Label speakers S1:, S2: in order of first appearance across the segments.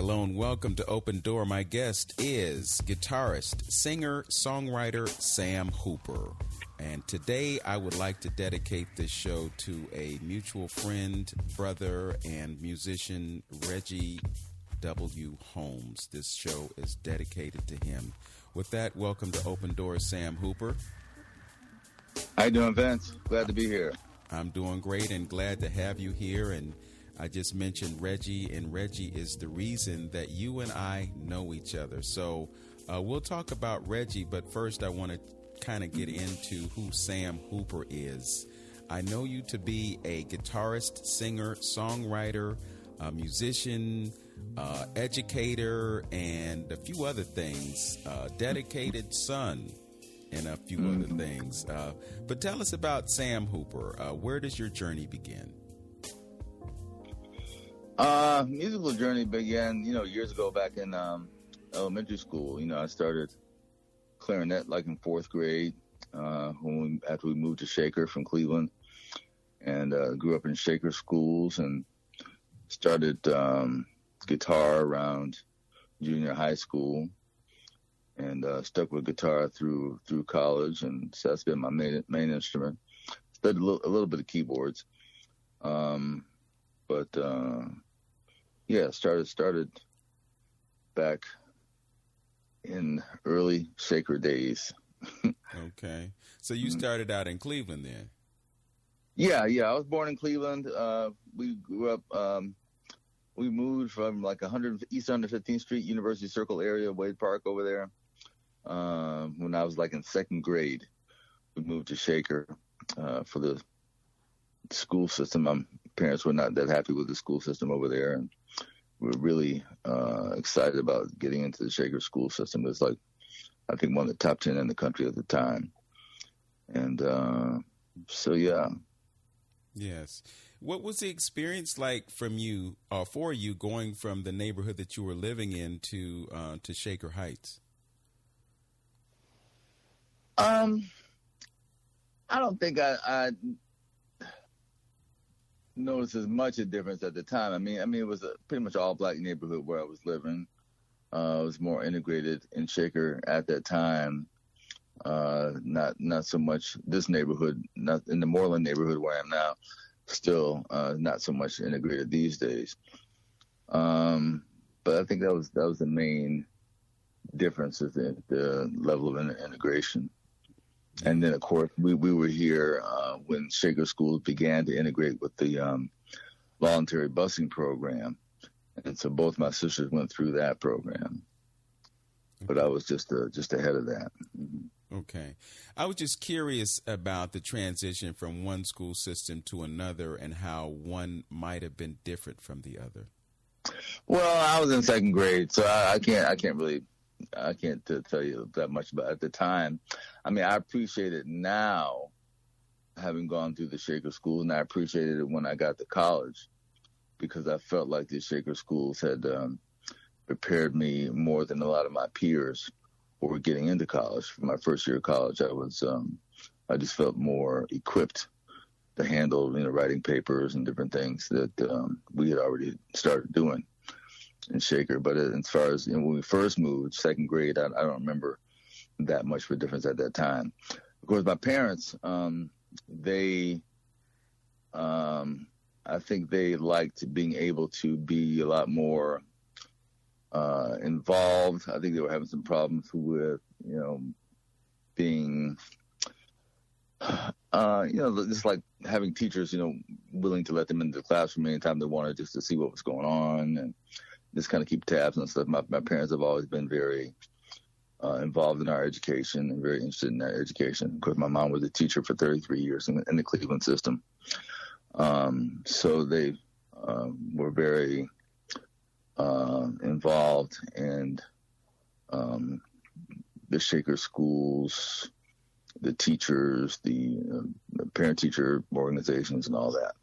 S1: Hello and welcome to Open Door. My guest is guitarist, singer, songwriter Sam Hooper. And today I would like to dedicate this show to a mutual friend, brother, and musician, Reggie W. Holmes. This show is dedicated to him. With that, welcome to Open Door, Sam Hooper.
S2: How you doing, Vince? Glad to be here.
S1: I'm doing great and glad to have you here. And I just mentioned Reggie, and Reggie is the reason that you and I know each other. So we'll talk about Reggie, but first I want to kind of get into who Sam Hooper is. I know you to be a guitarist, singer, songwriter, musician, educator, and a few other things, dedicated son, and a few other things. But tell us about Sam Hooper. Where does your journey begin?
S2: Musical journey began, years ago back in elementary school. I started clarinet like in fourth grade after we moved to Shaker from Cleveland, and grew up in Shaker schools and started guitar around junior high school, and stuck with guitar through college, and so that's been my main instrument. Studied a little bit of keyboards, but started back in early Shaker days.
S1: Okay, so you started out in Cleveland then?
S2: Yeah. I was born in Cleveland. We grew up. We moved from like East 115th Street, University Circle area, Wade Park over there. When I was like in second grade, we moved to Shaker for the school system. My parents were not that happy with the school system over there, and we were really excited about getting into the Shaker school system. It was like, I think, one of the top 10 in the country at the time. And so, yeah.
S1: Yes. What was the experience like for you going from the neighborhood that you were living in to Shaker Heights?
S2: I don't think I noticed as much a difference at the time. I mean, it was a pretty much all black neighborhood where I was living. It was more integrated in Shaker at that time. Not so much this neighborhood, not in the Moreland neighborhood where I am now. Still, not so much integrated these days. But I think that was the main difference, is the level of integration. And then, of course, we were here when Shaker schools began to integrate with the voluntary busing program. And so both my sisters went through that program. But I was just ahead of that. Mm-hmm.
S1: Okay. I was just curious about the transition from one school system to another and how one might have been different from the other.
S2: Well, I was in second grade, so I can't tell you that much about it at the time. I mean, I appreciate it now, having gone through the Shaker school, and I appreciated it when I got to college, because I felt like the Shaker schools had prepared me more than a lot of my peers who were getting into college. For my first year of college, I just felt more equipped to handle, writing papers and different things that we had already started doing in Shaker. But as far as when we first moved, second grade, I don't remember that much of a difference at that time. Of course, my parents, I think they liked being able to be a lot more involved. I think they were having some problems with, being, just like having teachers, willing to let them into the classroom anytime they wanted, just to see what was going on and just kind of keep tabs and stuff. My parents have always been very involved in our education and very interested in our education. Of course, my mom was a teacher for 33 years in the Cleveland system. So they were very involved in the Shaker schools, the teachers, the parent-teacher organizations, and all that.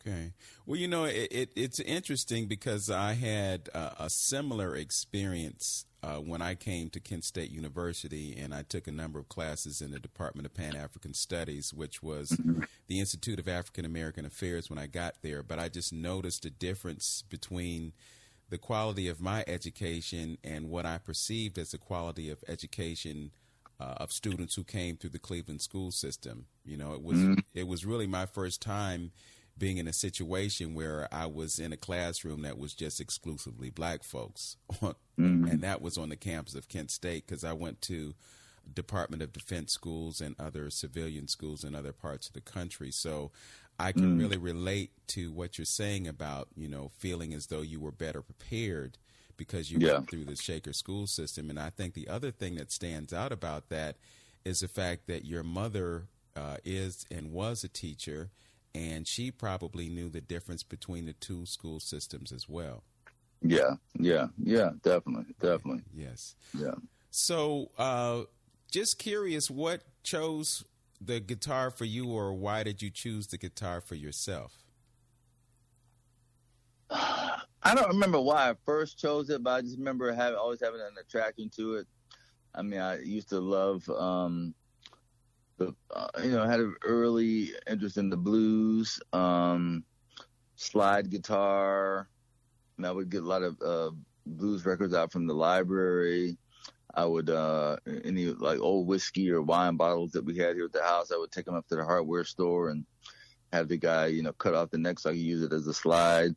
S1: Okay. Well, it's interesting because I had a similar experience when I came to Kent State University, and I took a number of classes in the Department of Pan-African Studies, which was the Institute of African American Affairs when I got there. But I just noticed a difference between the quality of my education and what I perceived as the quality of education of students who came through the Cleveland school system. You know, it was really my first time being in a situation where I was in a classroom that was just exclusively black folks. And that was on the campus of Kent State, because I went to Department of Defense schools and other civilian schools in other parts of the country. So I can really relate to what you're saying about, you know, feeling as though you were better prepared because you went through the Shaker school system. And I think the other thing that stands out about that is the fact that your mother is and was a teacher, and she probably knew the difference between the two school systems as well.
S2: Yeah, definitely.
S1: Yes.
S2: Yeah.
S1: So just curious, what chose the guitar for you, or why did you choose the guitar for yourself?
S2: I don't remember why I first chose it, but I just remember always having an attraction to it. I mean, I used to love, I had an early interest in the blues, slide guitar, and I would get a lot of blues records out from the library. I would, any like old whiskey or wine bottles that we had here at the house, I would take them up to the hardware store and have the guy, cut off the neck so I could use it as a slide,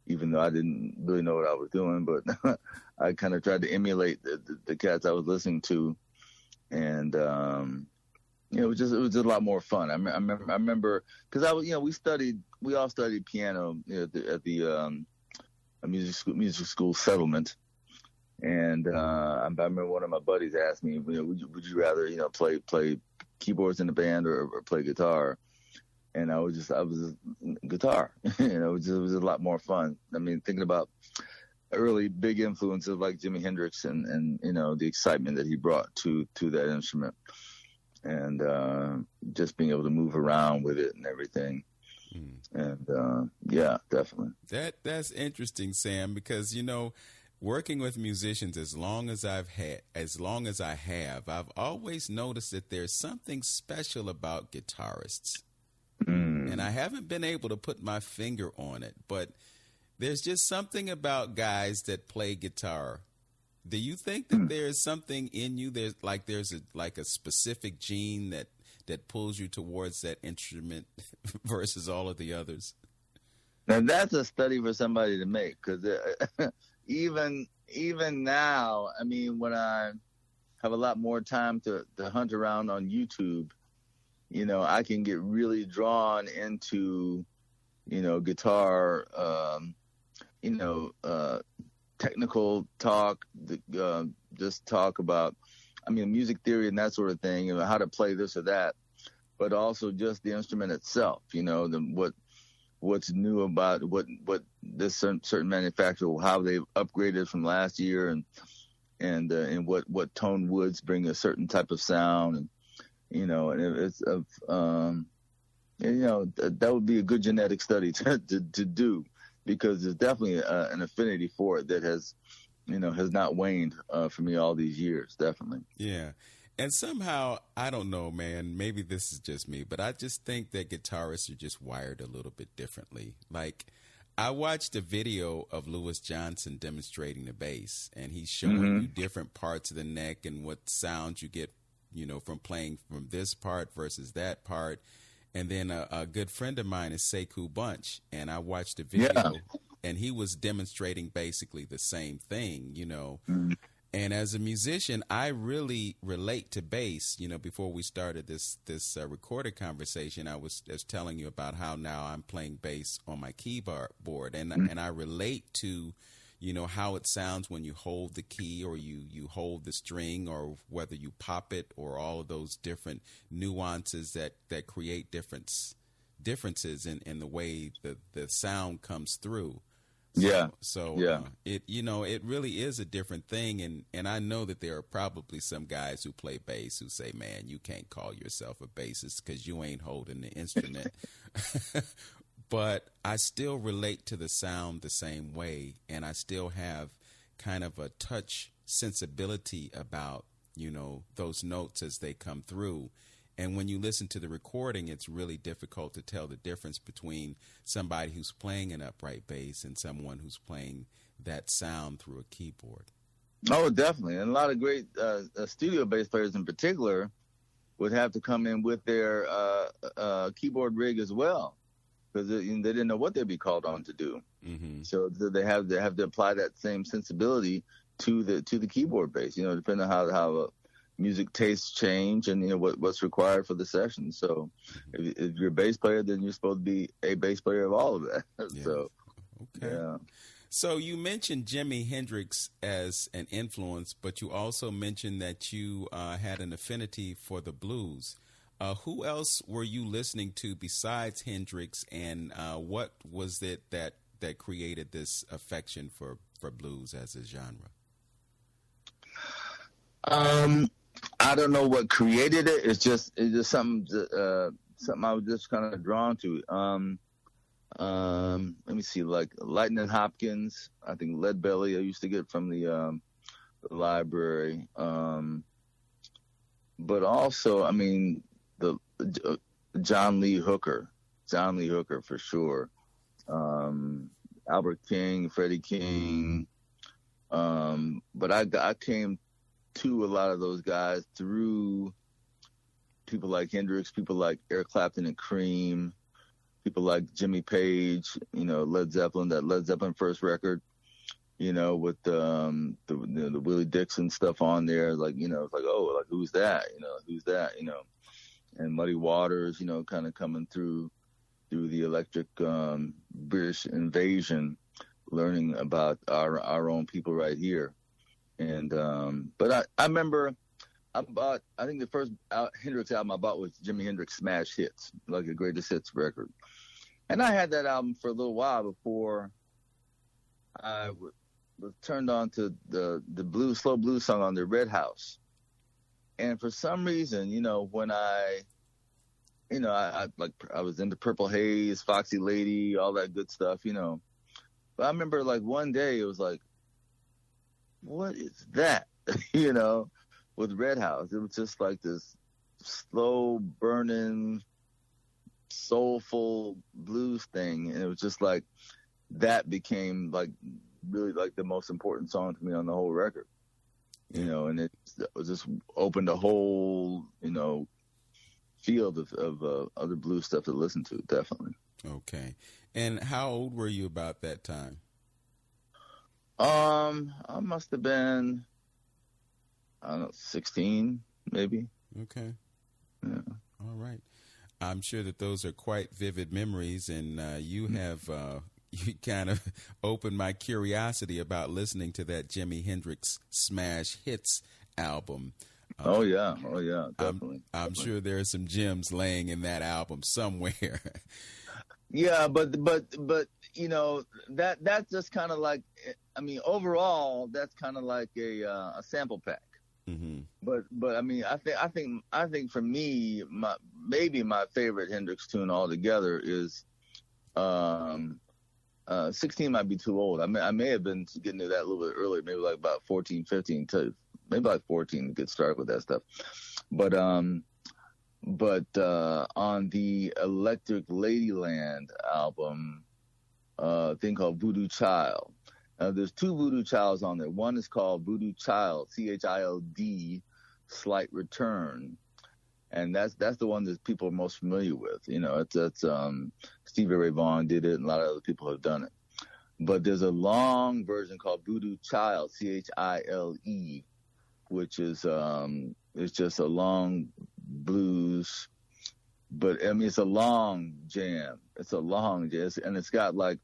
S2: even though I didn't really know what I was doing. But I kind of tried to emulate the cats I was listening to. And, it was just a lot more fun. I remember because we all studied piano at the music school settlement. And I remember one of my buddies asked me, would you rather play keyboards in the band or play guitar? And I was just guitar. It was a lot more fun. I mean, thinking about early big influences like Jimi Hendrix and the excitement that he brought to that instrument, and just being able to move around with it and everything. And yeah, definitely.
S1: That's interesting, Sam, because working with musicians as long as I have, I've always noticed that there's something special about guitarists. And I haven't been able to put my finger on it, but there's just something about guys that play guitar. Do you think that there's something in you? There's a specific gene that pulls you towards that instrument versus all of the others?
S2: Now that's a study for somebody to make, because even now, I mean, when I have a lot more time to hunt around on YouTube, I can get really drawn into, guitar, technical talk, just talk about, music theory and that sort of thing, how to play this or that, but also just the instrument itself, what's new about what this certain manufacturer, how they've upgraded from last year, and what tone woods bring a certain type of sound, and that would be a good genetic study to do, because there's definitely an affinity for it that has not waned for me all these years, definitely.
S1: Yeah. And somehow, I don't know, man, maybe this is just me, but I just think that guitarists are just wired a little bit differently. Like, I watched a video of Louis Johnson demonstrating the bass, and he's showing you different parts of the neck and what sounds you get, from playing from this part versus that part. And then a good friend of mine is Sekou Bunch, and I watched the video, and he was demonstrating basically the same thing, And as a musician, I really relate to bass. Before we started this recorded conversation, I was telling you about how now I'm playing bass on my keyboard, and I relate to, how it sounds when you hold the key or you hold the string, or whether you pop it, or all of those different nuances that create differences in the way the sound comes through. It really is a different thing, and I know that there are probably some guys who play bass who say, man, you can't call yourself a bassist because you ain't holding the instrument. But I still relate to the sound the same way, and I still have kind of a touch sensibility about, those notes as they come through. And when you listen to the recording, it's really difficult to tell the difference between somebody who's playing an upright bass and someone who's playing that sound through a keyboard.
S2: Oh, definitely. And a lot of great studio bass players in particular would have to come in with their keyboard rig as well, because they didn't know what they'd be called on to do.
S1: Mm-hmm.
S2: So they have to apply that same sensibility to the keyboard bass, depending on how music tastes change and what's required for the session. So if you're a bass player, then you're supposed to be a bass player of all of that.
S1: Yeah.
S2: So
S1: okay.
S2: Yeah.
S1: So you mentioned Jimi Hendrix as an influence, but you also mentioned that you had an affinity for the blues. Who else were you listening to besides Hendrix, and what was it that created this affection for blues as a genre?
S2: I don't know what created it. It's just something I was just kind of drawn to. Let me see, like Lightning Hopkins, I think Lead Belly I used to get from the library. But also, I mean, the John Lee Hooker for sure. Albert King, Freddie King. But I came to a lot of those guys through people like Hendrix, people like Eric Clapton and Cream, people like Jimmy Page, Led Zeppelin, that Led Zeppelin first record, with the Willie Dixon stuff on there. Like, it's like, oh, like, who's that? And Muddy Waters, kind of coming through the electric British invasion, learning about our own people right here. And but I remember I think the first Hendrix album I bought was Jimi Hendrix Smash Hits, like a greatest hits record. And I had that album for a little while before I was turned on to the slow blues song on the Red House. And for some reason, when I was into Purple Haze, Foxy Lady, all that good stuff, But I remember like one day it was like, what is that? With Red House. It was just like this slow burning, soulful blues thing. And it was just like, that became like really like the most important song to me on the whole record. And it was just opened a whole, field of other blues stuff to listen to, definitely.
S1: Okay. And how old were you about that time?
S2: I must have been, I don't know, 16, maybe.
S1: Okay.
S2: Yeah.
S1: All right. I'm sure that those are quite vivid memories, and you have you kind of opened my curiosity about listening to that Jimi Hendrix Smash Hits album.
S2: Oh yeah, definitely.
S1: I'm sure there are some gems laying in that album somewhere.
S2: Yeah, but that's just kind of like, I mean, overall that's kind of like a sample pack.
S1: Mm-hmm.
S2: But I mean, I think for me, maybe my favorite Hendrix tune altogether is 16 might be too old. I may have been getting to that a little bit earlier, maybe like about 14, 15 to maybe like 14 to get started with that stuff. But on the Electric Ladyland album, a thing called Voodoo Child. There's two Voodoo Childs on there. One is called Voodoo Child, CHILD, Slight Return. And that's the one that people are most familiar with. It's Stevie Ray Vaughan did it, and a lot of other people have done it. But there's a long version called Voodoo Child, CHILE, which is it's just a long blues, but I mean it's a long jam. And it's got like,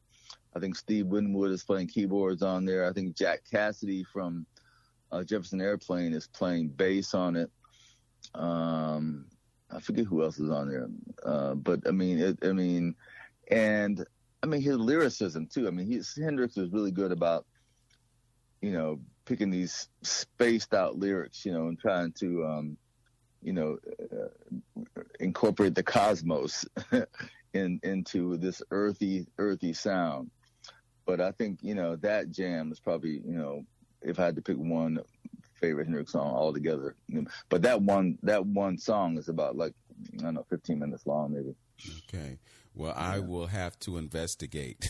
S2: I think Steve Winwood is playing keyboards on there. I think Jack Cassidy from Jefferson Airplane is playing bass on it. I forget who else is on there, but I mean his lyricism too. I mean, Hendrix was really good about picking these spaced out lyrics, and trying to incorporate the cosmos into this earthy sound. But I think that jam is probably if I had to pick one favorite Hendrix song altogether. But that one song is about like I don't know, 15 minutes long, maybe.
S1: Okay. Well, I will have to investigate.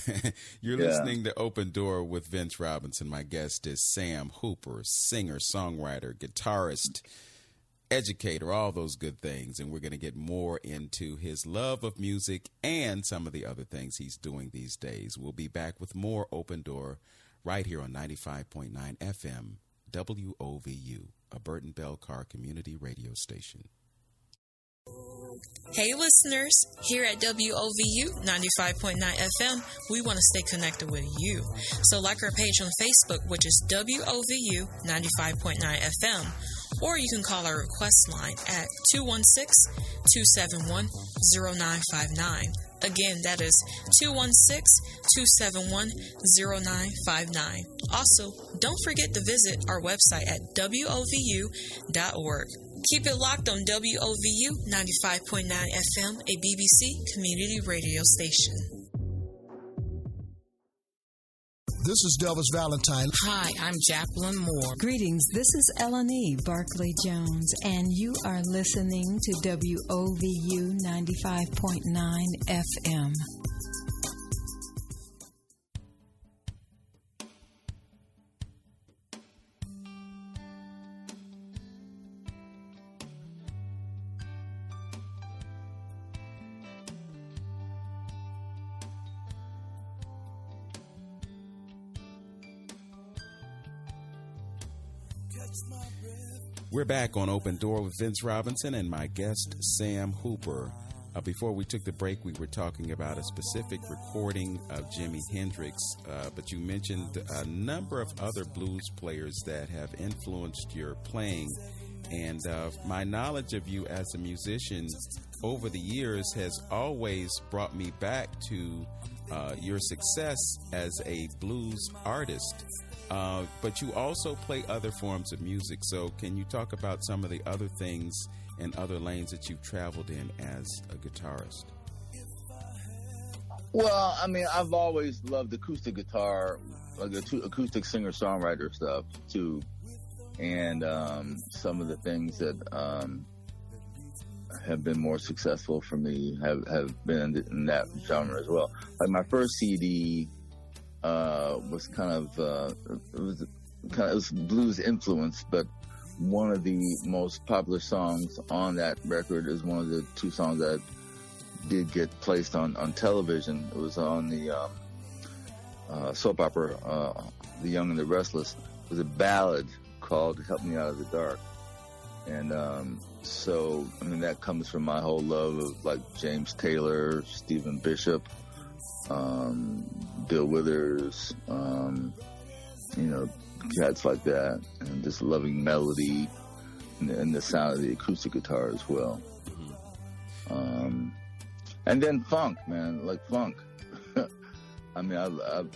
S1: You're
S2: Yeah.
S1: listening to Open Door with Vince Robinson. My guest is Sam Hooper, singer, songwriter, guitarist, educator, all those good things. And we're going to get more into his love of music and some of the other things he's doing these days. We'll be back with more Open Door right here on 95.9 FM, WOVU, a Burton Bell Carr community radio station.
S3: Hey listeners, here at WOVU 95.9 FM, we want to stay connected with you. So like our page on Facebook, which is WOVU 95.9 FM, or you can call our request line at 216-271-0959. Again, that is 216-271-0959. Also, don't forget to visit our website at WOVU.org. Keep it locked on WOVU 95.9 FM, a BBC community radio station.
S4: This is Delvis Valentine.
S3: Hi, I'm Jacqueline Moore.
S5: Greetings, this is Eleni Barclay Jones, and you are listening to WOVU 95.9 FM.
S1: We're back on Open Door with Vince Robinson and my guest, Sam Hooper. Before we took the break, we were talking about a specific recording of Jimi Hendrix, but you mentioned a number of other blues players that have influenced your playing. And my knowledge of you as a musician over the years has always brought me back to your success as a blues artist. But you also play other forms of music. So can you talk about some of the other things and other lanes that you've traveled in as a guitarist?
S2: Well, I mean, I've always loved acoustic guitar, like acoustic singer-songwriter stuff, too. And some of the things that have been more successful for me have been in that genre as well. Like my first CD was it was blues influenced, but one of the most popular songs on that record is one of the two songs that did get placed on television. It was on the soap opera The Young and the Restless. It was a ballad called Help Me Out of the Dark. And so, I mean, that comes from my whole love of like James Taylor, Stephen Bishop, Bill Withers, cats like that, and just loving melody and the sound of the acoustic guitar as well. And then funk, man, like funk. I mean, I've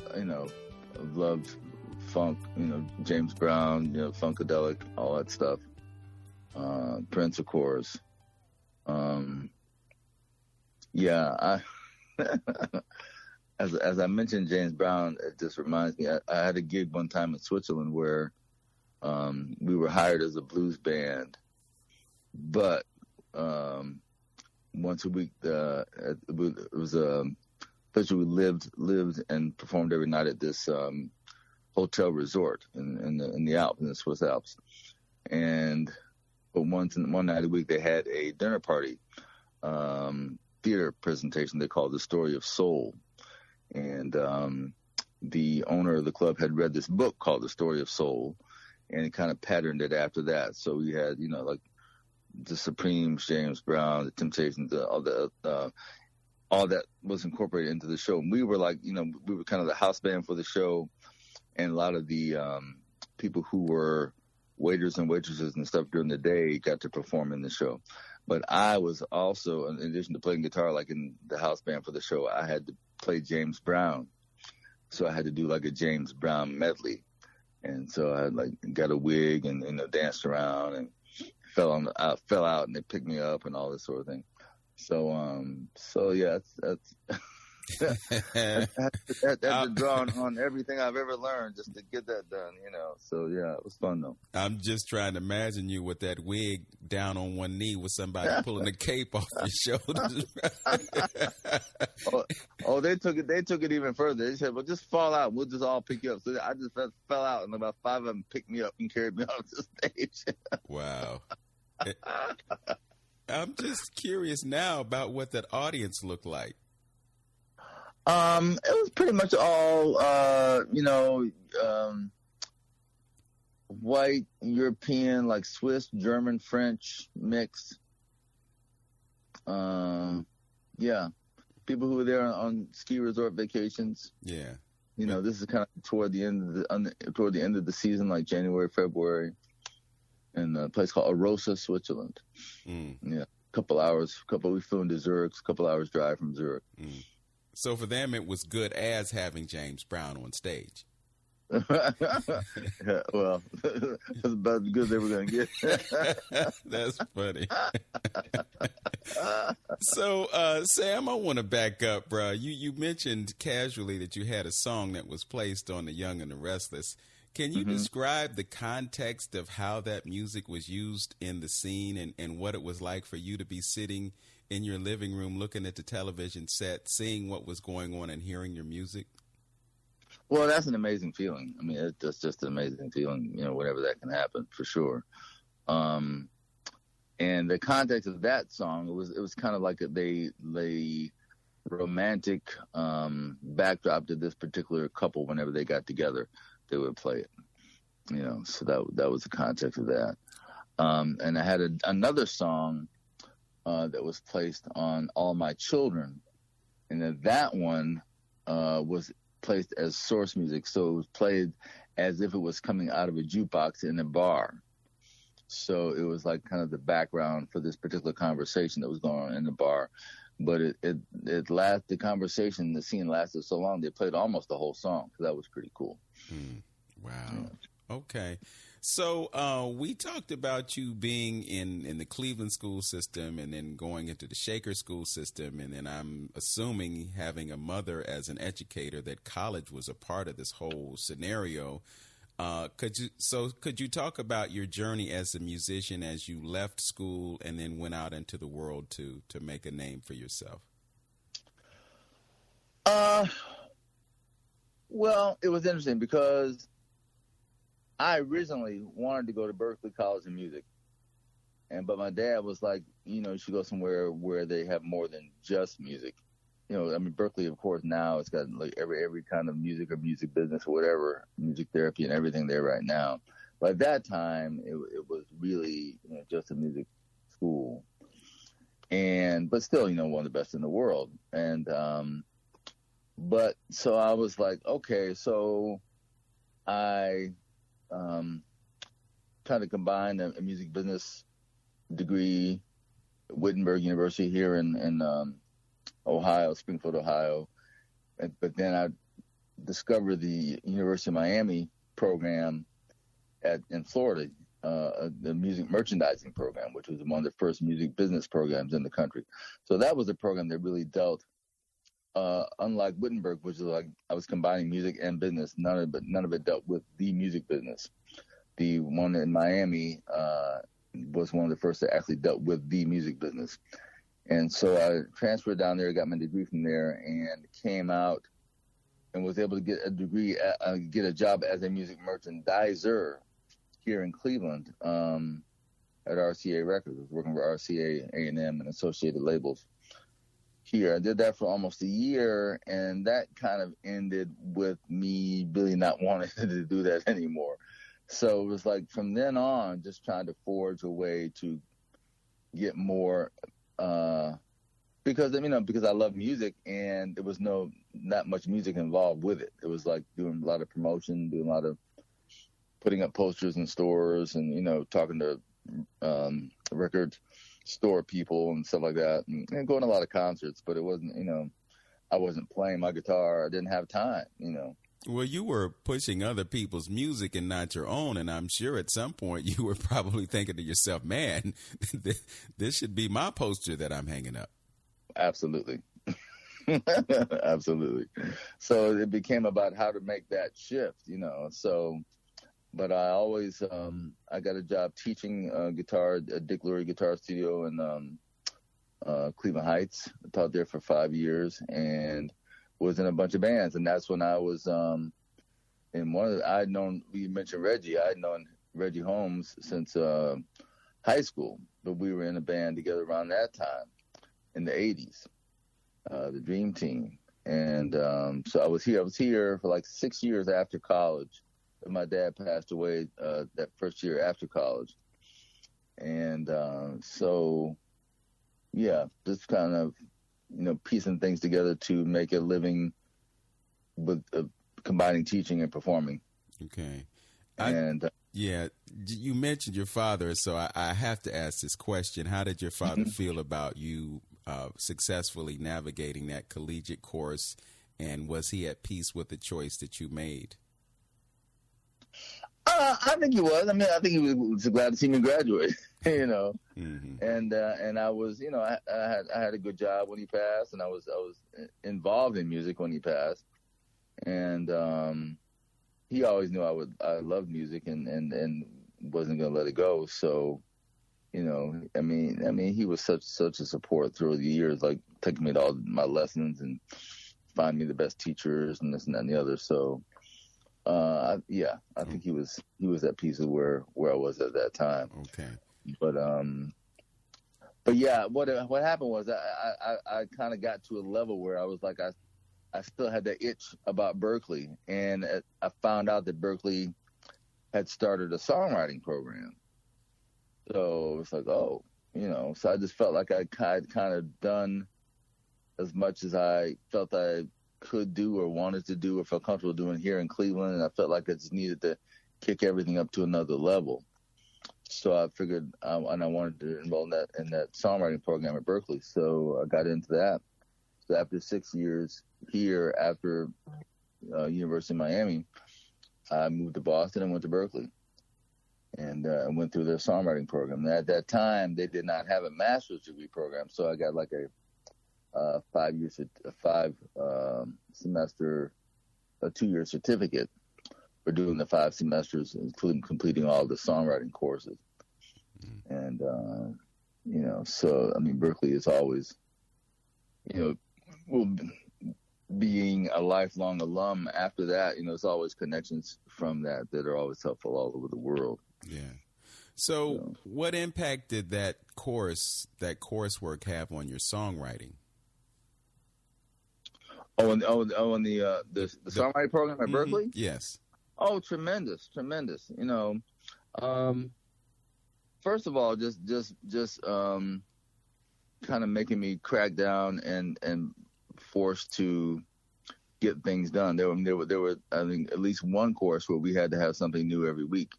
S2: loved funk, James Brown, Funkadelic, all that stuff. Prince, of course. As I mentioned James Brown, it just reminds me, I had a gig one time in Switzerland where we were hired as a blues band, but once a week it was a place where we lived and performed every night at this hotel resort in the Alps, in the Swiss Alps. But one night a week they had a dinner party theater presentation they called The Story of Soul. And the owner of the club had read this book called The Story of Soul, and it kind of patterned it after that. So we had, like the Supremes, James Brown, the Temptations, all that was incorporated into the show. And we were like, we were kind of the house band for the show, and a lot of the people who were waiters and waitresses and stuff during the day got to perform in the show. But I was also, in addition to playing guitar, like in the house band for the show, I had to play James Brown. So I had to do like a James Brown medley. And so I got a wig and, danced around and fell out and they picked me up and all this sort of thing. So yeah, that's I had to draw on everything I've ever learned just to get that done, So yeah, it was fun though.
S1: I'm just trying to imagine you with that wig down on one knee with somebody pulling the cape off your shoulders.
S2: They took it even further. They said, "Well, just fall out. We'll just all pick you up." So I just fell out, and about 5 of them picked me up and carried me off the stage.
S1: Wow. I'm just curious now about what that audience looked like.
S2: It was pretty much all, white, European, like Swiss, German, French, mixed. Yeah. People who were there on ski resort vacations.
S1: Yeah.
S2: This is kind of toward the end of the season, like January, February, in a place called Arosa, Switzerland. Yeah. We flew into Zurich, a couple hours drive from Zurich.
S1: So for them, it was good as having James Brown on stage.
S2: Yeah, well, that's about as good as they were going to get.
S1: That's funny. So, Sam, I want to back up, bro. You mentioned casually that you had a song that was placed on The Young and the Restless. Can you describe the context of how that music was used in the scene and what it was like for you to be sitting in your living room looking at the television set, seeing what was going on and hearing your music?
S2: Well, that's an amazing feeling. I mean, it's just an amazing feeling, whenever that can happen, for sure. And the context of that song, it was kind of like the romantic backdrop to this particular couple. Whenever they got together, they would play it, so that was the context of that. And I had another song that was placed on All My Children, and then that one was placed as source music, so it was played as if it was coming out of a jukebox in a bar. So it was like kind of the background for this particular conversation that was going on in the bar. But the scene lasted so long, they played almost the whole song, so that was pretty cool.
S1: Wow. Yeah. Okay. So we talked about you being in the Cleveland school system and then going into the Shaker school system. And then I'm assuming having a mother as an educator that college was a part of this whole scenario. Could you talk about your journey as a musician as you left school and then went out into the world to make a name for yourself?
S2: Well, it was interesting because I originally wanted to go to Berklee College of Music, but my dad was like, you should go somewhere where they have more than just music. Berklee, of course, now it's got like every kind of music or music business or whatever, music therapy and everything there right now. But at that time, it was really just a music school, but still, one of the best in the world. And but so I was like, okay, so I tried to combine a music business degree at Wittenberg University here in Ohio, Springfield, Ohio. But then I discovered the University of Miami program in Florida, the music merchandising program, which was one of the first music business programs in the country. So that was a program that really dealt, unlike Wittenberg, which is like I was combining music and business. None of it dealt with the music business. The one in Miami was one of the first that actually dealt with the music business. And so I transferred down there, got my degree from there, and came out and was able to get a degree, get a job as a music merchandiser here in Cleveland at RCA Records. I was working for RCA, A&M, and associated labels here. I did that for almost a year, and that kind of ended with me really not wanting to do that anymore. So it was like from then on, just trying to forge a way to get more, because I love music, and there was not much music involved with it. It was like doing a lot of promotion, doing a lot of putting up posters in stores, and talking to record store people and stuff like that, and going to a lot of concerts. But it wasn't, I wasn't playing my guitar. I didn't have time,
S1: Well, you were pushing other people's music and not your own, and I'm sure at some point you were probably thinking to yourself, man, this should be my poster that I'm hanging up.
S2: Absolutely. Absolutely. So it became about how to make that shift, So, but I always, I got a job teaching guitar at Dick Lurie Guitar Studio in Cleveland Heights. I taught there for 5 years and was in a bunch of bands. And that's when I was in one of the, I'd known, you mentioned Reggie. I'd known Reggie Holmes since high school, but we were in a band together around that time in the 80s, the Dream Team. And so I was here for like 6 years after college. My dad passed away that first year after college. And so, yeah, just kind of, piecing things together to make a living with combining teaching and performing.
S1: Okay.
S2: And
S1: yeah, you mentioned your father, so I have to ask this question. How did your father feel about you successfully navigating that collegiate course, and was he at peace with the choice that you made?
S2: I think he was. I mean, I think he was glad to see me graduate,
S1: Mm-hmm.
S2: And I was, I had a good job when he passed, and I was involved in music when he passed, and he always knew I loved music and wasn't gonna let it go. So, I mean, he was such a support through the years, like taking me to all my lessons and finding me the best teachers and this and that and the other. So. I think he was at peace with where I was at that time.
S1: Okay.
S2: But yeah, what happened was I kind of got to a level where I was like, I still had that itch about Berklee, and I found out that Berklee had started a songwriting program. So it's like, so I just felt like I'd kind of done as much as I felt I could do or wanted to do or felt comfortable doing here in Cleveland, and I felt like I just needed to kick everything up to another level. So I figured, and I wanted to enroll in that songwriting program at Berklee. So I got into that. So after 6 years here, after University of Miami, I moved to Boston and went to Berklee, and went through their songwriting program. And at that time, they did not have a master's degree program, so I got like a 2-year certificate for doing the 5 semesters, including completing all the songwriting courses. And, so, I mean, Berklee is always, being a lifelong alum after that, it's always connections from that are always helpful all over the world.
S1: Yeah. So what impact did that coursework have on your songwriting?
S2: On the songwriting program at Berklee?
S1: Yes.
S2: Oh, tremendous. First of all, just kind of making me crack down and forced to get things done. There were I think at least one course where we had to have something new every week,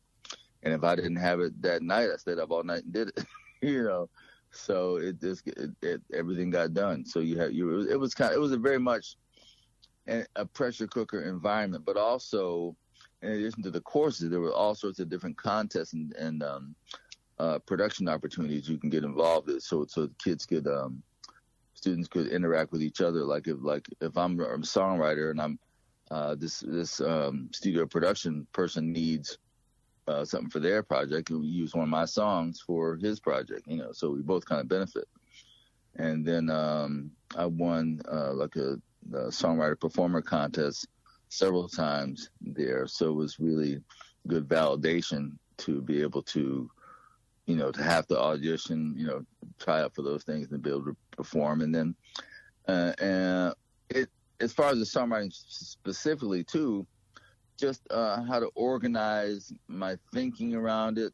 S2: and if I didn't have it that night, I stayed up all night and did it. So it everything got done. So it was a very much a pressure cooker environment, but also in addition to the courses, there were all sorts of different contests and production opportunities you can get involved in. So kids could students could interact with each other. Like if I'm a songwriter and I'm this studio production person needs something for their project, we use one of my songs for his project. So we both kind of benefit. And then I won like a songwriter performer contest several times there, so it was really good validation to be able to to have to audition, try out for those things and be able to perform. And then as far as the songwriting specifically too, just how to organize my thinking around it,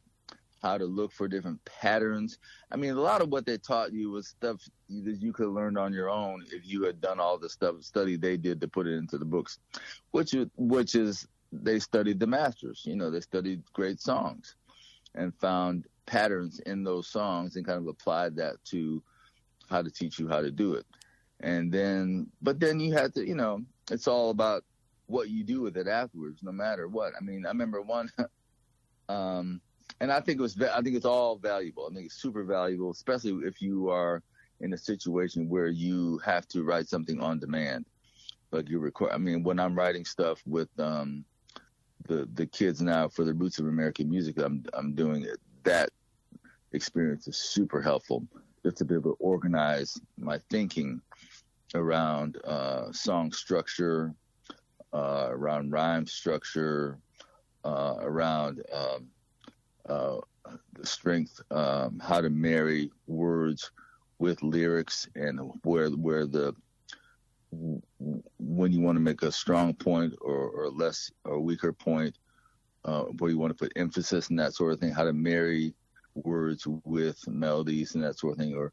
S2: how to look for different patterns. I mean, a lot of what they taught you was stuff that you could learn on your own if you had done all the study they did to put it into the books, which is they studied the masters. They studied great songs and found patterns in those songs and kind of applied that to how to teach you how to do it. But then you had to, it's all about what you do with it afterwards, no matter what. I mean, I remember one, and I think it's all valuable. I think it's super valuable, especially if you are in a situation where you have to write something on demand. Like you record, I mean, when I'm writing stuff with the kids now for the Roots of American Music, I'm doing it. That experience is super helpful, just to be able to organize my thinking around song structure, around rhyme structure, around the strength, how to marry words with lyrics, and where when you want to make a strong point or less or weaker point, where you want to put emphasis and that sort of thing, how to marry words with melodies and that sort of thing, or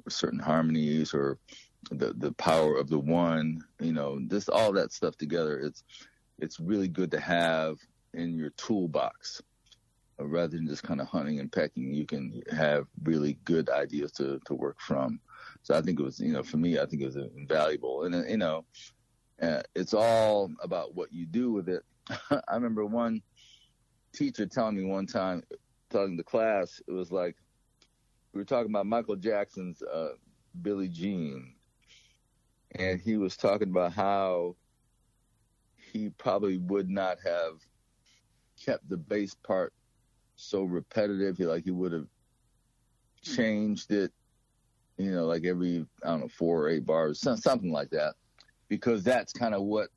S2: certain harmonies, or the power of the one, just all that stuff together. It's really good to have in your toolbox, rather than just kind of hunting and pecking. You can have really good ideas to work from. So I think it was, for me, I think it was invaluable. And, it's all about what you do with it. I remember one teacher telling me one time, telling the class, it was like, we were talking about Michael Jackson's Billie Jean. And he was talking about how he probably would not have kept the bass part so repetitive. He would have changed it, like every, 4 or 8 bars, something like that, because that's kind of what,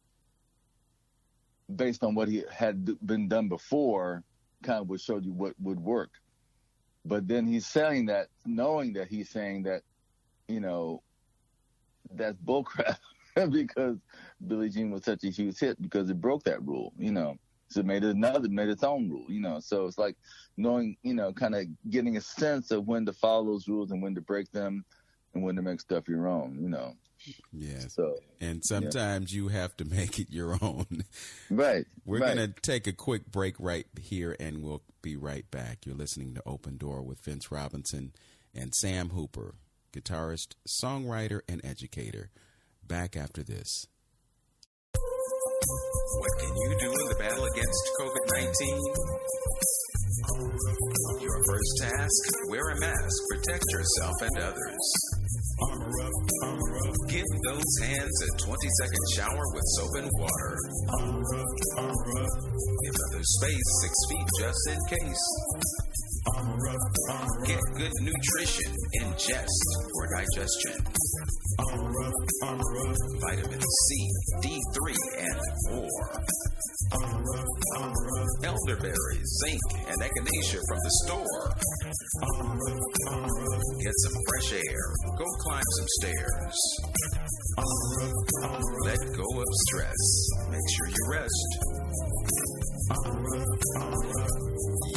S2: based on what he had been done before, kind of would show you what would work. But then he's saying that, knowing that he's saying that, that's bullcrap, because Billie Jean was such a huge hit because it broke that rule, So it made its own rule, So it's like knowing, kind of getting a sense of when to follow those rules and when to break them and when to make stuff your own,
S1: Yes.
S2: So,
S1: and sometimes you have to make it your own.
S2: Right.
S1: We're going to take a quick break right here, and we'll be right back. You're listening to Open Door with Vince Robinson and Sam Hooper, guitarist, songwriter, and educator. Back after this. What can you do in the battle against COVID-19? Your first task, wear a mask, protect yourself and others. Give those hands a 20-second shower with soap and water. Give others space 6 feet just in case. Get good nutrition, ingest for digestion. Vitamin C, D3, and more. Elderberry, zinc, and echinacea from the store. Get some fresh air. Go climb some stairs. Let go of stress. Make sure you rest.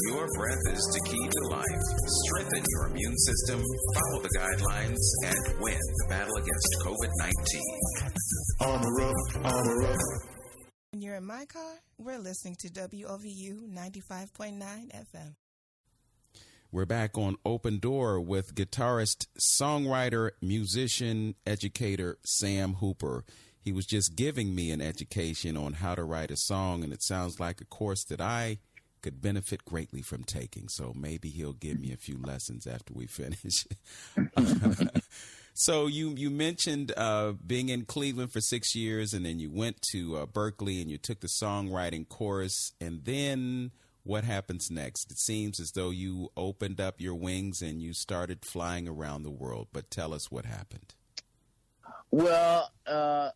S1: Your breath is the key to life. Strengthen your immune system, follow the guidelines, and win the battle against COVID-19.
S6: Armor up, armor up.
S7: When you're in my car, we're listening to WOVU 95.9 FM.
S1: We're back on Open Door with guitarist, songwriter, musician, educator Sam Hooper. He was just giving me an education on how to write a song, and it sounds like a course that I could benefit greatly from taking. So maybe he'll give me a few lessons after we finish. So you mentioned being in Cleveland for 6 years, and then you went to Berkeley and you took the songwriting course. And then what happens next? It seems as though you opened up your wings and you started flying around the world. But tell us what happened.
S2: Well, I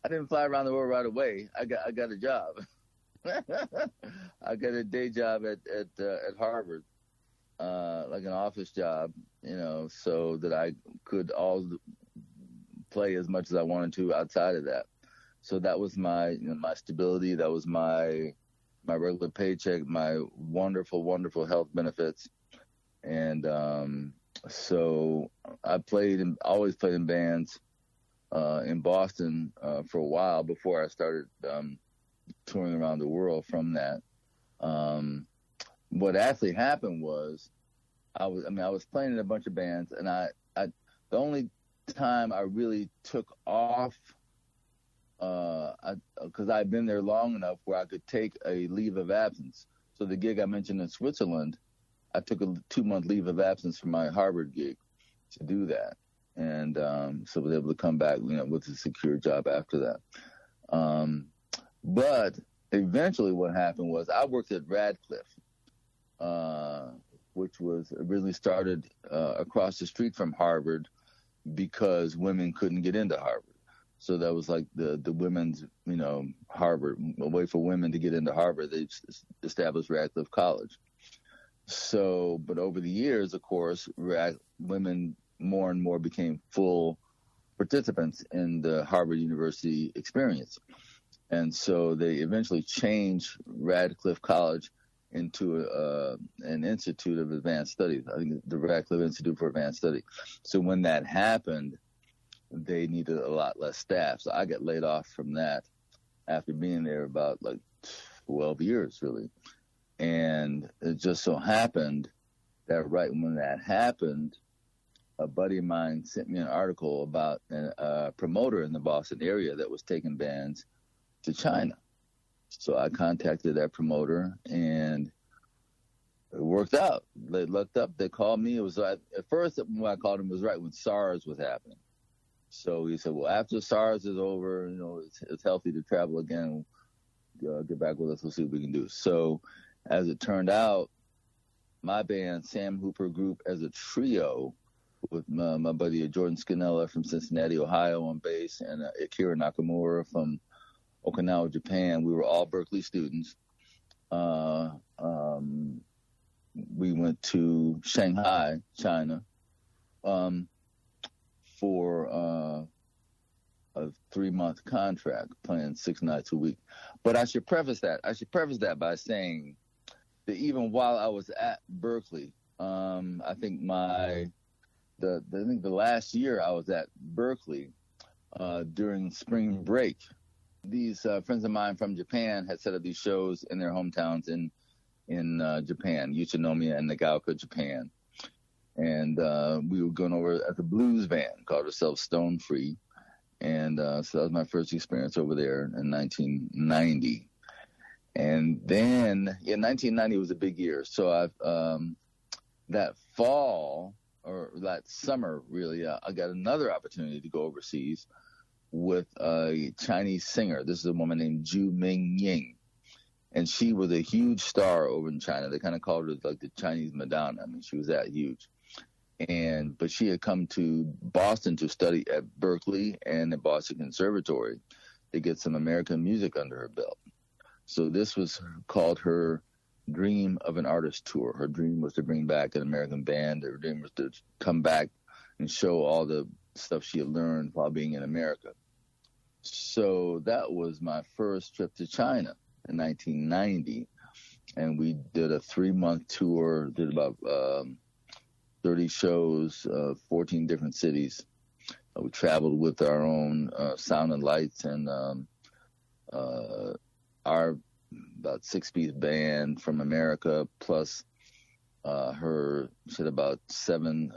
S2: didn't fly around the world right away. I got a job. I got a day job at Harvard, like an office job, so that I could play as much as I wanted to outside of that. So that was my my stability. That was my regular paycheck, my wonderful, wonderful health benefits, and so I always played in bands in Boston for a while before I started touring around the world from that. What actually happened was I was playing in a bunch of bands, and I the only time I really took off, because I'd been there long enough where I could take a leave of absence. So the gig I mentioned in Switzerland, I took a 2-month leave of absence from my Harvard gig. to do that. And so I was able to come back, with a secure job after that. But eventually what happened was I worked at Radcliffe, which was originally started across the street from Harvard because women couldn't get into Harvard. So that was like the women's, Harvard, a way for women to get into Harvard. They established Radcliffe College. So, but over the years, of course, women more and more became full participants in the Harvard University experience. And so they eventually changed Radcliffe College into an Institute of Advanced Studies. I think the Radcliffe Institute for Advanced Study. So when that happened, they needed a lot less staff. So I got laid off from that after being there about 12 years, really. And it just so happened that right when that happened, a buddy of mine sent me an article about a promoter in the Boston area that was taking bands to China. So I contacted that promoter, and it worked out. They looked up, they called me. It was at first when I called him, it was right when SARS was happening. So he said, well, after SARS is over, it's healthy to travel again. Get back with us. We'll see what we can do. So as it turned out, my band, Sam Hooper Group, as a trio with my buddy Jordan Scannella from Cincinnati, Ohio on bass, and Akira Nakamura from Okinawa, Japan. We were all Berklee students. We went to Shanghai, China, for a 3-month contract, playing 6 nights a week. But I should preface that by saying that even while I was at Berklee, I think the last year I was at Berklee during spring break, these friends of mine from Japan had set up these shows in their hometowns in Japan, Utsunomiya and Nagaoka, Japan. And we were going over as a blues band, called ourselves Stone Free. And so that was my first experience over there in 1990. And then, 1990 was a big year. So that fall, or that summer, really, I got another opportunity to go overseas with a Chinese singer. This is a woman named Zhu Mingying. And she was a huge star over in China. They kind of called her like the Chinese Madonna. I mean, she was that huge. But she had come to Boston to study at Berklee and the Boston Conservatory to get some American music under her belt. So this was called her dream of an artist tour. Her dream was to bring back an American band. Her dream was to come back and show all the stuff she had learned while being in America. So that was my first trip to China in 1990. And we did a 3-month tour, did about 30 shows, 14 different cities. We traveled with our own sound and lights and our about 6-piece band from America, plus she had about 7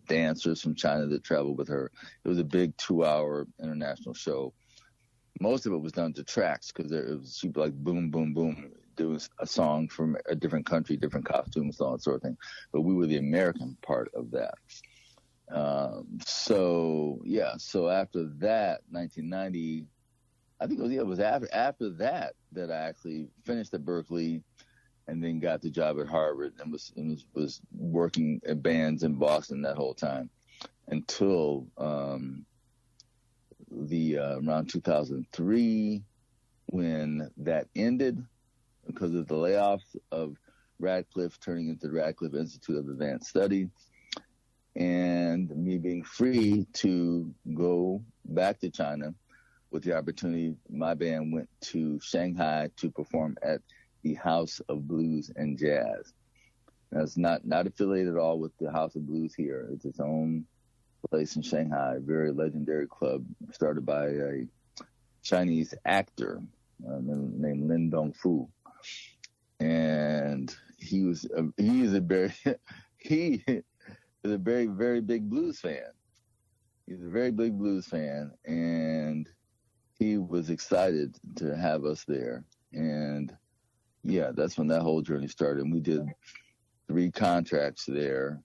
S2: dancers from China that traveled with her. It was a big 2-hour international show. Most of it was done to tracks because she'd be like boom, boom, boom, doing a song from a different country, different costumes, all that sort of thing. But we were the American part of that. So after that, 1990, I think it was after that I actually finished at Berklee and then got the job at Harvard and was working at bands in Boston that whole time until around 2003 when that ended because of the layoffs of Radcliffe turning into the Radcliffe Institute of Advanced Study, and me being free to go back to China with the opportunity. My band went to Shanghai to perform at the House of Blues and Jazz. Now, it's not affiliated at all with the House of Blues here. It's its own place in Shanghai, a very legendary club started by a Chinese actor named Lin Dongfu. And he is a very very big blues fan. He's a very big blues fan, and he was excited to have us there. And that's when that whole journey started. And we did 3 contracts there.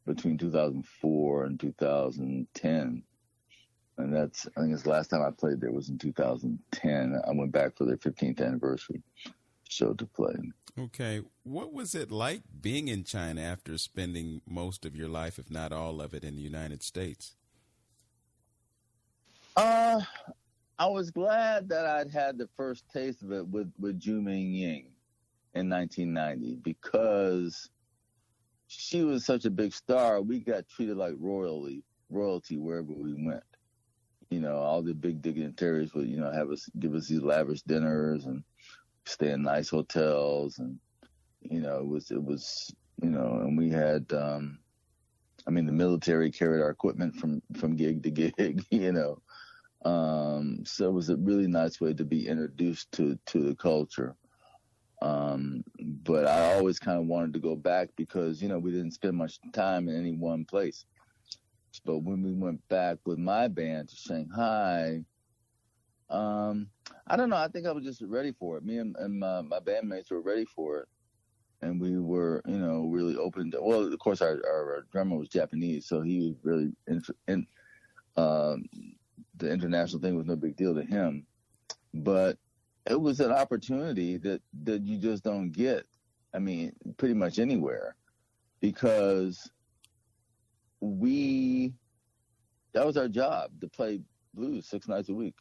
S2: between 2004 and 2010. And I think it's the last time I played there was in 2010. I went back for their 15th anniversary show to play.
S1: Okay. What was it like being in China after spending most of your life, if not all of it, in the United States?
S2: I was glad that I'd had the first taste of it with Ju Ming Ying in 1990 because she was such a big star. We got treated like royalty wherever we went. You know, all the big dignitaries would, give us these lavish dinners and stay in nice hotels. And, it was, and we had, the military carried our equipment from gig to gig, So it was a really nice way to be introduced to the culture. But I always kind of wanted to go back because, we didn't spend much time in any one place. But when we went back with my band to Shanghai, I don't know. I think I was just ready for it. Me and my bandmates were ready for it. And we were, really open to, well, of course, our drummer was Japanese, so he was really, the international thing was no big deal to him. But it was an opportunity that you just don't get, pretty much anywhere. Because that was our job, to play blues 6 nights a week,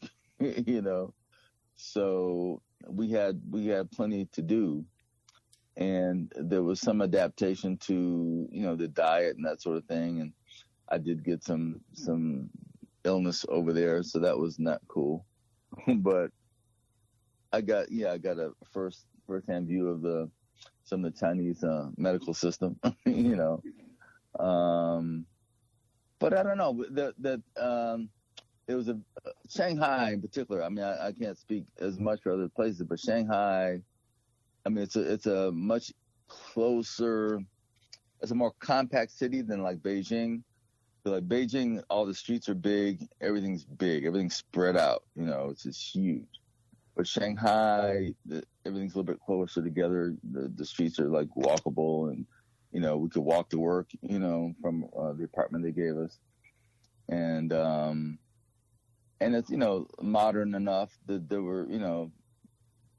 S2: So we had plenty to do, and there was some adaptation to the diet and that sort of thing. And I did get some illness over there, so that was not cool. But I got a first-hand view of some of the Chinese medical system, But I don't know that it was Shanghai in particular. I can't speak as much for other places, but Shanghai, it's a much closer, it's a more compact city than like Beijing. So like Beijing, all the streets are big, everything's spread out. It's just huge. But Shanghai, everything's a little bit closer together. The streets are like walkable, and we could walk to work, from the apartment they gave us. And it's, modern enough that there were,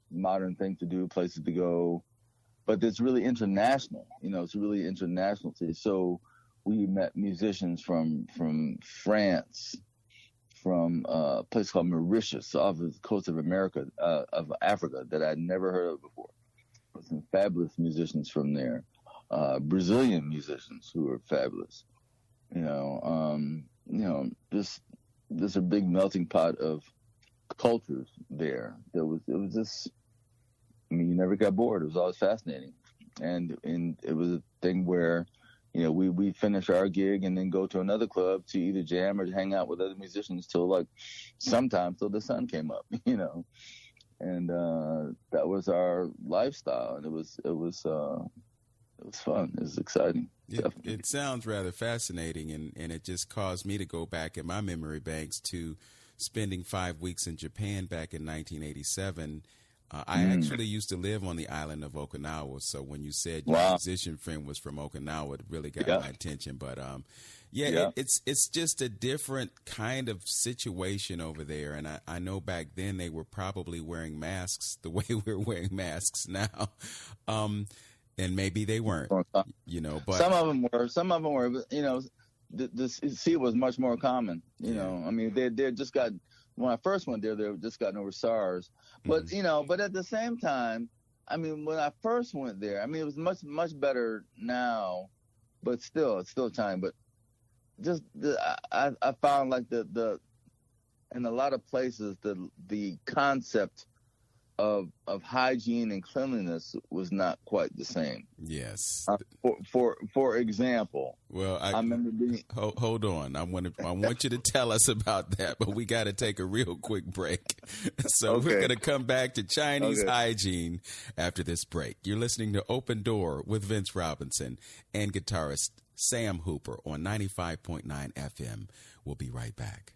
S2: modern things to do, places to go. But it's really international, it's a really international city. So we met musicians from France, from a place called Mauritius, off the coast of Africa, that I'd never heard of before. Some fabulous musicians from there. Brazilian musicians who were fabulous. There's a big melting pot of cultures there. It was just, you never got bored. It was always fascinating. And it was a thing where, we finish our gig and then go to another club to either jam or hang out with other musicians sometimes till the sun came up, And that was our lifestyle, and it was fun. It was exciting.
S1: It sounds rather fascinating, and it just caused me to go back in my memory banks to spending 5 weeks in Japan back in 1987. I actually used to live on the island of Okinawa, so when you said your musician friend was from Okinawa, it really got my attention. But it's just a different kind of situation over there, and I know back then they were probably wearing masks the way we're wearing masks now. And maybe they weren't, but
S2: some of them were, the sea was much more common, they just got, when I first went there, they just gotten over SARS, but, but at the same time, when I first went there, it was much, much better now, but still, it's still China, but just, I found like in a lot of places, the concept of hygiene and cleanliness was not quite the same.
S1: Yes.
S2: For example,
S1: well, I
S2: remember being.
S1: Hold on. I want you to tell us about that, but we got to take a real quick break. So we're going to come back to Chinese hygiene after this break. You're listening to Open Door with Vince Robinson and guitarist Sam Hooper on 95.9 FM. We'll be right back.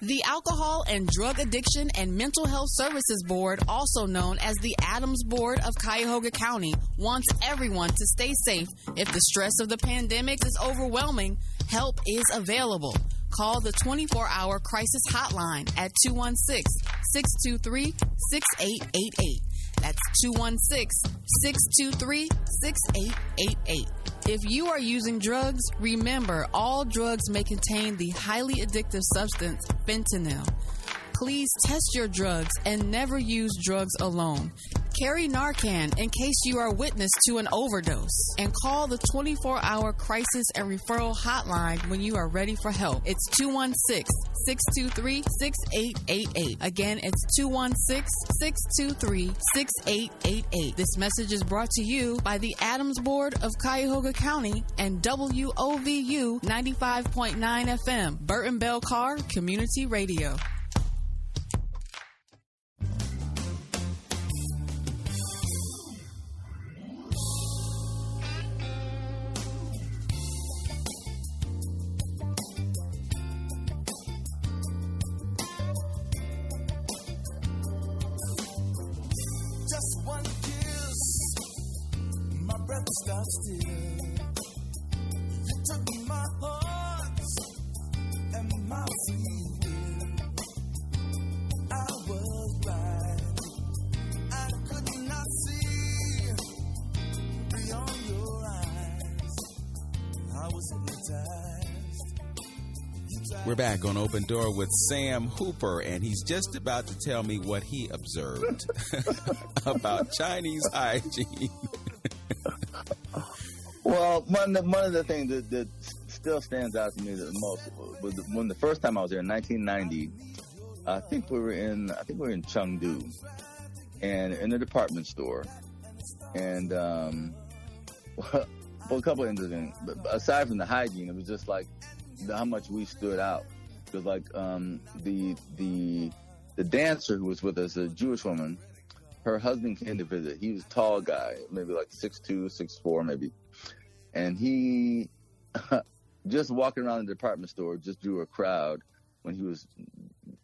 S8: The Alcohol and Drug Addiction and Mental Health Services Board, also known as the Adams Board of Cuyahoga County, wants everyone to stay safe. If the stress of the pandemic is overwhelming, help is available. Call the 24-hour crisis hotline at 216-623-6888. That's 216-623-6888. If you are using drugs, remember all drugs may contain the highly addictive substance fentanyl. Please test your drugs and never use drugs alone. Carry Narcan in case you are witness to an overdose. And call the 24-hour crisis and referral hotline when you are ready for help. It's 216-623-6888. Again, it's 216-623-6888. This message is brought to you by the Adams Board of Cuyahoga County and WOVU 95.9 FM, Burton Bell Carr Community Radio.
S6: Stop still. You took my heart and my free will. I was blind. I could not see beyond your eyes. I was hypnotized.
S1: We're back on Open Door with Sam Hooper, and he's just about to tell me what he observed about Chinese hygiene.
S2: Well, one of the things that still stands out to me the most was when the first time I was there in 1990. I think we were in Chengdu, and in a department store, and well, a couple of interesting. But aside from the hygiene, it was just like how much we stood out. Because like the dancer who was with us, a Jewish woman, her husband came to visit. He was a tall guy, maybe like 6'2", 6'4", maybe. And he, just walking around the department store, just drew a crowd when he was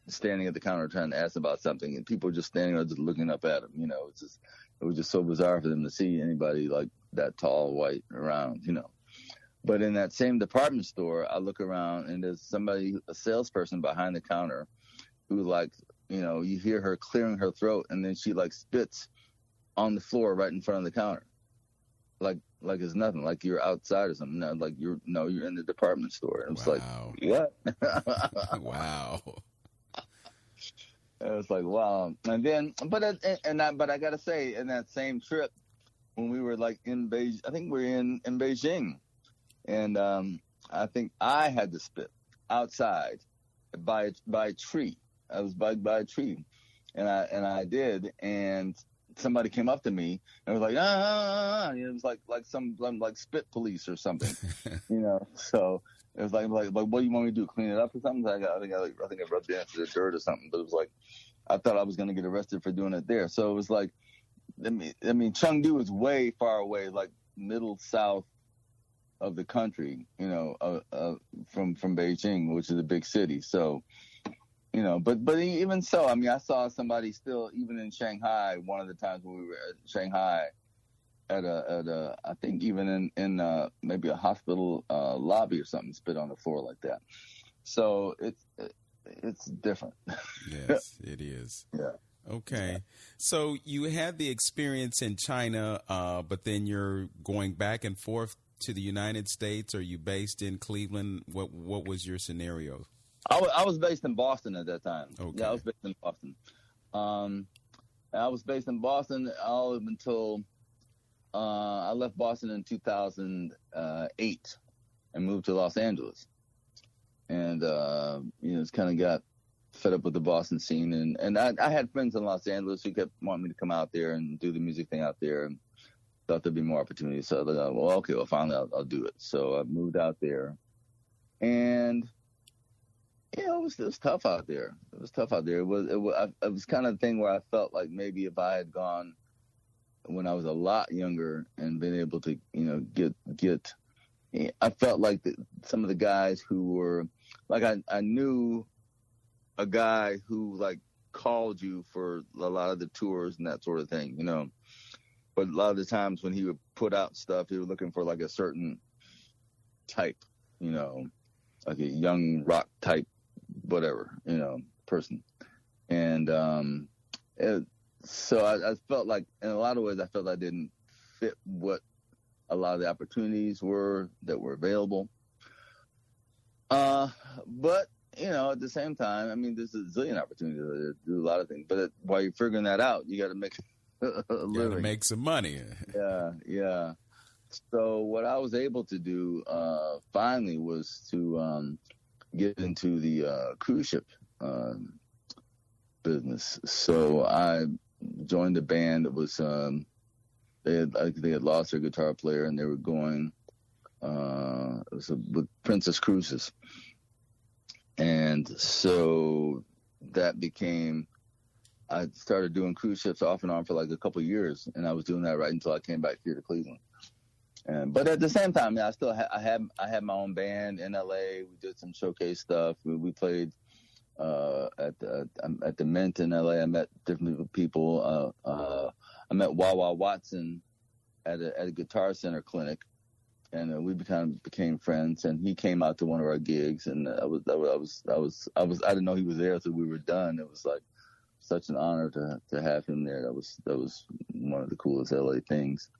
S2: standing at the counter trying to ask about something. And people were just standing there just looking up at him. You know, it was just so bizarre for them to see anybody like that tall, white around, you know. But in that same department store, I look around and there's somebody, a salesperson behind the counter who, like, you know, you hear her clearing her throat and then she like spits on the floor right in front of the counter. Like it's nothing, like you're outside or something. No, like you're in the department store. And it was like, what?
S1: Wow.
S2: It was like, wow. And then, but I gotta say, in that same trip, when we were like in Beijing, I think we were in Beijing, and I think I had to spit outside by a tree. I was by a tree, and I did, and somebody came up to me and was like, it was like some like spit police or something, you know. So it was like what do you want me to do? Clean it up or something? I think I rubbed it into the dirt or something. But it was like I thought I was going to get arrested for doing it there. So it was like, I mean, Chengdu is way far away, like middle south of the country, you know, from Beijing, which is a big city. So. You know, but even so, I mean, I saw somebody still, even in Shanghai, one of the times when we were at Shanghai, at a I think even in maybe a hospital lobby or something, spit on the floor like that. So it's different.
S1: Yes, it is.
S2: Yeah.
S1: Okay. So you had the experience in China, but then you're going back and forth to the United States. Are you based in Cleveland? What was your scenario?
S2: I was based in Boston at that time.
S1: Okay.
S2: Yeah, I was based in Boston. I was based in Boston all up until I left Boston in 2008 and moved to Los Angeles. And, just kind of got fed up with the Boston scene. And I had friends in Los Angeles who kept wanting me to come out there and do the music thing out there, and thought there'd be more opportunities. So I was like, finally I'll do it. So I moved out there. And yeah, it was tough out there. It was kind of the thing where I felt like maybe if I had gone when I was a lot younger and been able to, get. I felt like some of the guys who were like I knew a guy who like called you for a lot of the tours and that sort of thing, you know. But a lot of the times when he would put out stuff, he was looking for like a certain type, you know, like a young rock type, whatever, you know, person. And so I felt like, in a lot of ways, I felt I didn't fit what a lot of the opportunities were that were available. But, you know, at the same time, I mean, there's a zillion opportunities to do a lot of things. But while you're figuring that out, you got to make a living.
S1: You got to make some money.
S2: Yeah. So what I was able to do finally was to get into the cruise ship business. So I joined a band that was they had lost their guitar player, and they were going it was with Princess Cruises, and so that became. I started doing cruise ships off and on for like a couple of years, and I was doing that right until I came back here to Cleveland. But at the same time, I still I had my own band in LA. We did some showcase stuff. We played at the Mint in LA. I met different people. I met Wawa Watson at a Guitar Center clinic, and we became friends. And he came out to one of our gigs, and I didn't know he was there until we were done. It was like such an honor to have him there. That was one of the coolest LA things.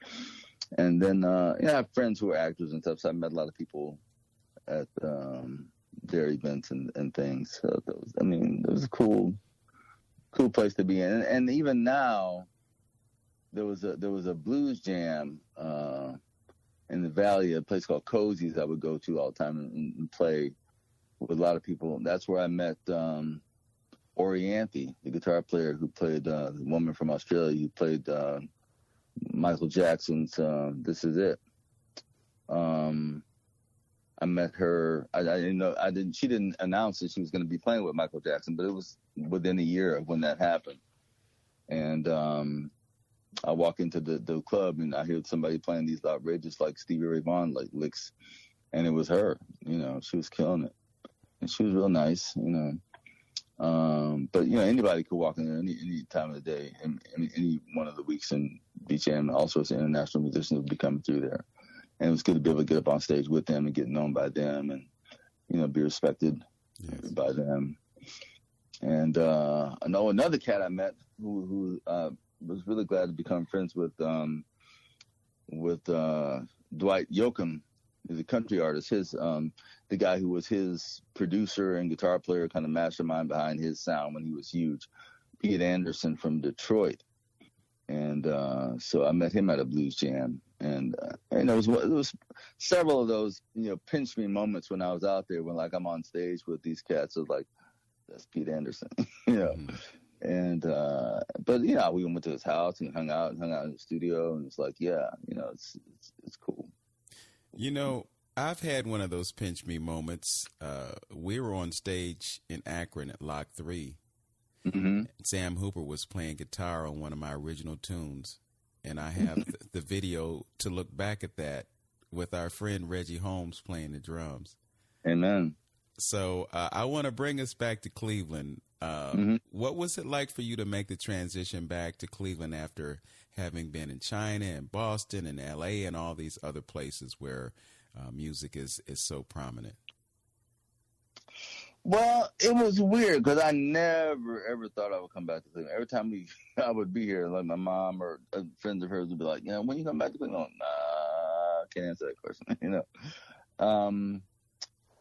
S2: And then I have friends who are actors and stuff, so I met a lot of people at their events and things. So it was a cool place to be in. And even now, there was a blues jam in the Valley, a place called Cozy's I would go to all the time and play with a lot of people. That's where I met Orianthi, the guitar player who played the woman from Australia who played Michael Jackson's "This Is It." I met her. I didn't know. She didn't announce that she was going to be playing with Michael Jackson, but it was within a year of when that happened. And I walk into the club and I hear somebody playing these outrageous like Stevie Ray Vaughan like licks, and it was her. You know, she was killing it, and she was real nice. You know. But anybody could walk in there any time of the day, and any one of the weeks in Beach Jam. All sorts of international musicians would be coming through there, and it was good to be able to get up on stage with them and get known by them, and be respected by them. And I know another cat I met who was really glad to become friends with Dwight Yoakam. He's a country artist. The guy who was his producer and guitar player, kind of mastermind behind his sound when he was huge, Pete Anderson from Detroit. And so I met him at a blues jam. And it was several of those, pinch me moments when I was out there when like I'm on stage with these cats. It was like, that's Pete Anderson,
S1: Mm-hmm.
S2: And but we went to his house and hung out in the studio, and it's like, it's cool.
S1: I've had one of those pinch me moments. We were on stage in Akron at Lock 3.
S2: Mm-hmm.
S1: Sam Hooper was playing guitar on one of my original tunes, and I have the video to look back at that with our friend Reggie Holmes playing the drums.
S2: Amen.
S1: So I want to bring us back to Cleveland. What was it like for you to make the transition back to Cleveland after having been in China and Boston and LA and all these other places where music is so prominent?
S2: Well, it was weird because I never, ever thought I would come back to Cleveland. Every time I would be here, like my mom or friends of hers would be like, when you come back to Cleveland? Nah, I can't answer that question,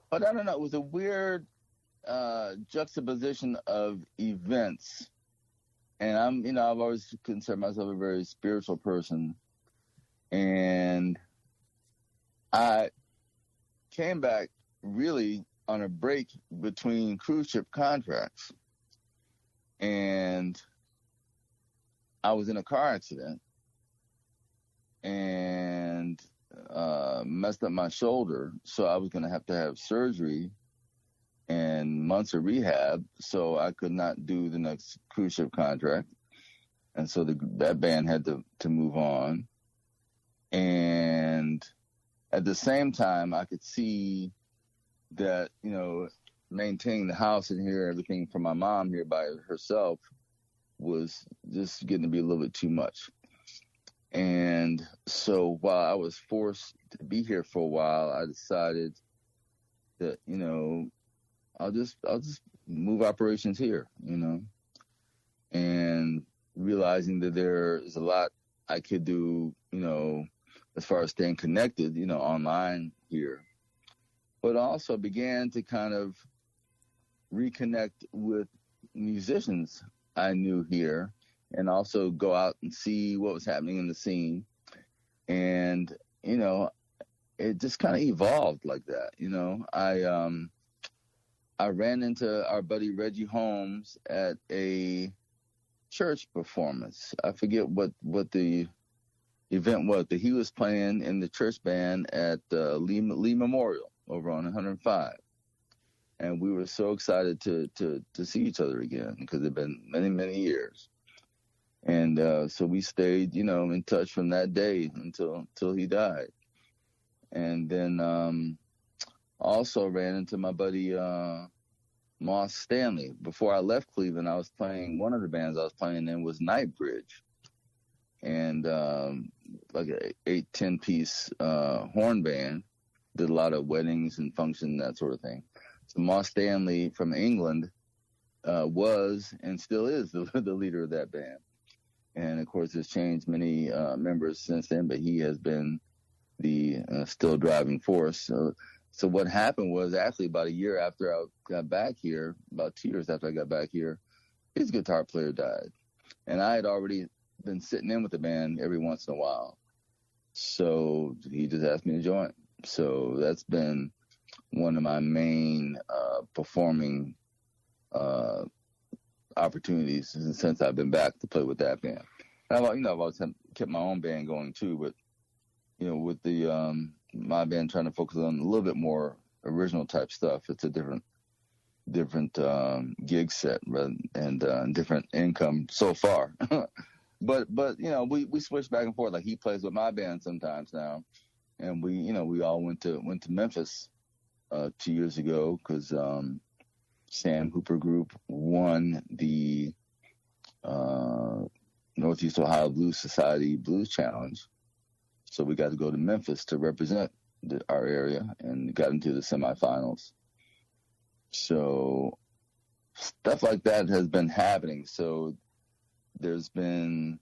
S2: But I don't know. It was a weird juxtaposition of events. And I've always considered myself a very spiritual person. And I came back really on a break between cruise ship contracts. And I was in a car accident and messed up my shoulder. So I was going to have surgery and months of rehab. So I could not do the next cruise ship contract. And so that band had to move on. And at the same time, I could see that, maintaining the house in here, everything for my mom here by herself was just getting to be a little bit too much. And so while I was forced to be here for a while, I decided that, you know, I'll just move operations here, you know, and realizing that there is a lot I could do, you know, as far as staying connected, you know, online here, but also began to kind of reconnect with musicians I knew here, and also go out and see what was happening in the scene. And, you know, it just kind of evolved like that. You know, I ran into our buddy Reggie Holmes at a church performance. I forget what the event was, but he was playing in the church band at Lee Memorial over on 105. And we were so excited to see each other again, because it had been many, many years. And so we stayed, you know, in touch from that day until he died. And then also ran into my buddy Moss Stanley. Before I left Cleveland, I was playing, one of the bands I was playing in was Nightbridge. And like an 8-10 piece horn band. Did a lot of weddings and functions, that sort of thing. So Moss Stanley from England was and still is the leader of that band. And, of course, has changed many members since then, but he has been the still driving force. So what happened was, actually about a year after I got back here, about 2 years after I got back here, his guitar player died. And I had already been sitting in with the band every once in a while. So he just asked me to join. So that's been one of my main performing opportunities since I've been back to play with that band. And I've always kept my own band going too, but you know, with the my band trying to focus on a little bit more original type stuff, it's a different gig set and different income so far. but you know, we switch back and forth. Like, he plays with my band sometimes now, and we all went to Memphis 2 years ago because Sam Hooper Group won the Northeast Ohio Blues Society Blues Challenge. So we got to go to Memphis to represent our area, and got into the semifinals. So stuff like that has been happening. So there's been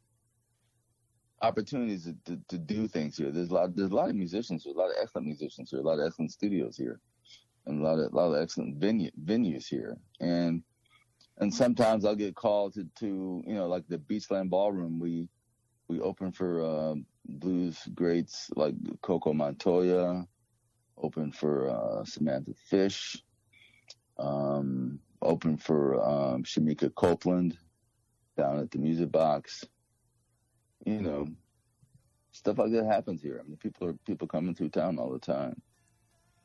S2: opportunities to do things here. There's a lot of musicians here, a lot of excellent musicians here, a lot of excellent studios here, and a lot of excellent venues here. And sometimes I'll get called to you know, like the Beachland Ballroom. We open for blues greats like Coco Montoya, open for Samantha Fish, open for Shamika Copeland down at the Music Box. You know, stuff like that happens here. I mean, people coming through town all the time.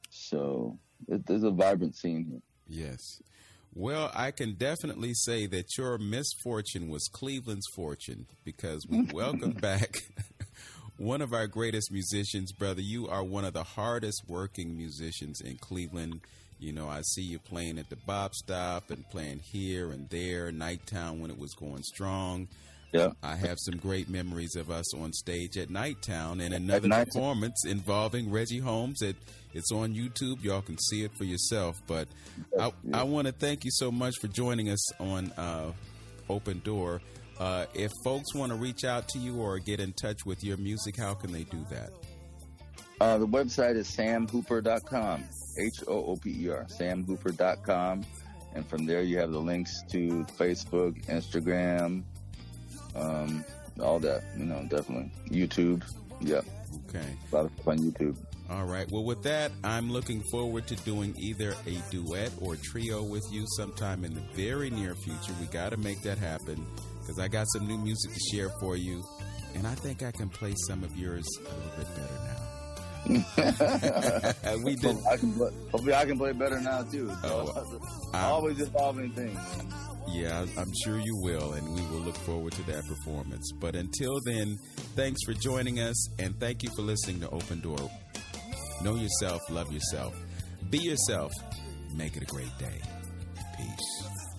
S2: So there's a vibrant scene here.
S1: Yes. Well, I can definitely say that your misfortune was Cleveland's fortune, because we welcome back one of our greatest musicians. Brother, you are one of the hardest working musicians in Cleveland. You know, I see you playing at the Bop Stop and playing here and there, Nighttown when it was going strong.
S2: Yeah.
S1: I have some great memories of us on stage at Nighttown, and another performance involving Reggie Holmes. It's on YouTube. Y'all can see it for yourself. But I want to thank you so much for joining us on Open Door. If folks want to reach out to you or get in touch with your music, how can they do that?
S2: The website is samhooper.com, HOOPER, samhooper.com. And from there you have the links to Facebook, Instagram, all that, you know, definitely. YouTube. Yeah.
S1: Okay.
S2: A lot of stuff on YouTube.
S1: All right. Well, with that, I'm looking forward to doing either a duet or trio with you sometime in the very near future. We got to make that happen, because I got some new music to share for you, and I think I can play some of yours a little bit better now. We did.
S2: Hopefully I can play better now too. So always evolving things.
S1: Yeah, I'm sure you will, and we will look forward to that performance. But until then, thanks for joining us, and thank you for listening to Open Door. Know yourself, love yourself, be yourself, Make it a great day. Peace.